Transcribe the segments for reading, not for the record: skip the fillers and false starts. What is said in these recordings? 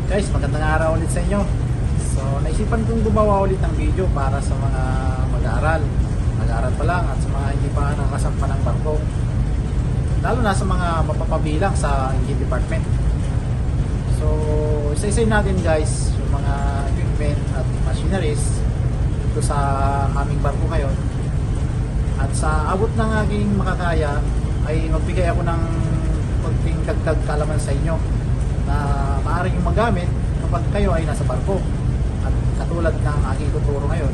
Guys, magandang araw ulit sa inyo. So, naisipan kong gumawa ulit ng video para sa mga mag-aaral pa lang at sa mga hindi pa nakasampa ng barko. Lalo na sa mga mapapabilang sa engine department. So, isa-isayin natin guys yung mga equipment at machineries dito sa aming barko ngayon. At sa abot ng aking makakaya ay magbigay ako ng konting dagdag kaalaman sa inyo na maaaring yung magamit kapag kayo ay nasa barko. At katulad ng aking tuturo ngayon,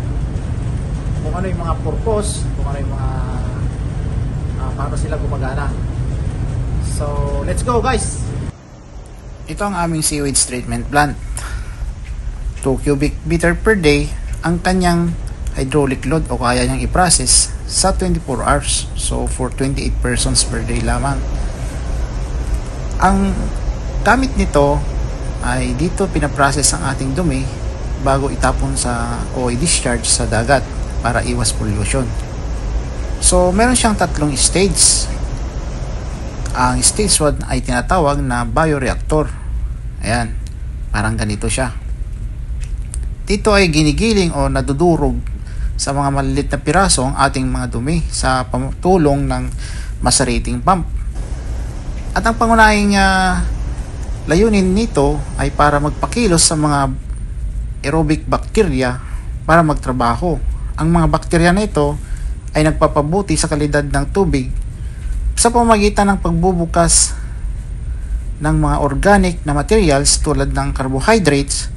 kung ano yung mga purpose, kung ano yung mga paano sila gumagana. So, let's go guys! Ito ang aming sewage treatment plant. 2 cubic meter per day ang kanyang hydraulic load o kaya niyang i-process sa 24 hours. So, for 28 persons per day lamang. Ang gamit nito ay dito pinaprocess ang ating dumi bago itapon sa o i-discharge sa dagat para iwas pollution. So, meron siyang tatlong stage. Ang stage 1 ay tinatawag na bioreactor. Ayan, parang ganito siya. Dito ay ginigiling o nadudurog sa mga malilit na piraso ang ating mga dumi sa pamutulong ng macerating pump. At ang pangunahing layunin nito ay para magpakilos sa mga aerobic bacteria para magtrabaho. Ang mga bakterya na ito ay nagpapabuti sa kalidad ng tubig sa pamamagitan ng pagbubukas ng mga organic na materials tulad ng carbohydrates,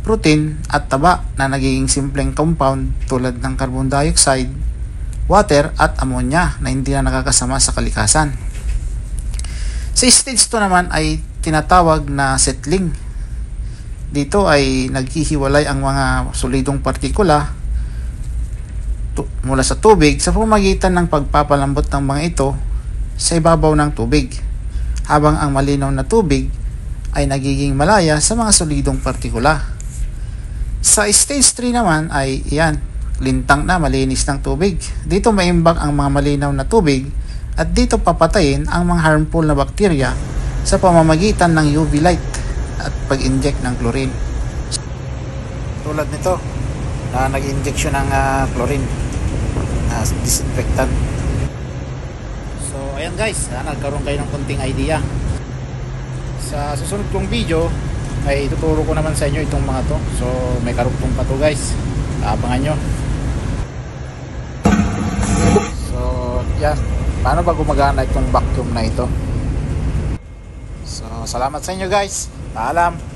protein at taba na nagiging simpleng compound tulad ng carbon dioxide, water at ammonia na hindi na nakakasama sa kalikasan. Sa stage 2 naman ay tinatawag na settling. Dito ay naghihiwalay ang mga solidong partikula mula sa tubig sa pamamagitan ng pagpapalambot ng mga ito sa ibabaw ng tubig, habang ang malinaw na tubig ay nagiging malaya sa mga solidong partikula. Sa stage 3 naman ay iyan, lintang na malinis ng tubig. Dito maimbag ang mga malinaw na tubig at dito papatayin ang mga harmful na bakterya sa pamamagitan ng UV light at pag-inject ng chlorine. Tulad nito na nag-injection ng chlorine na disinfectant. So ayan guys, nagkaroon kayo ng konting idea. Sa susunod kong video ay tuturo ko naman sa inyo itong mga to. So may karugtong pa to guys, abangan nyo. So yan, paano ba gumagana itong vacuum na ito? So salamat sa inyo guys, paalam.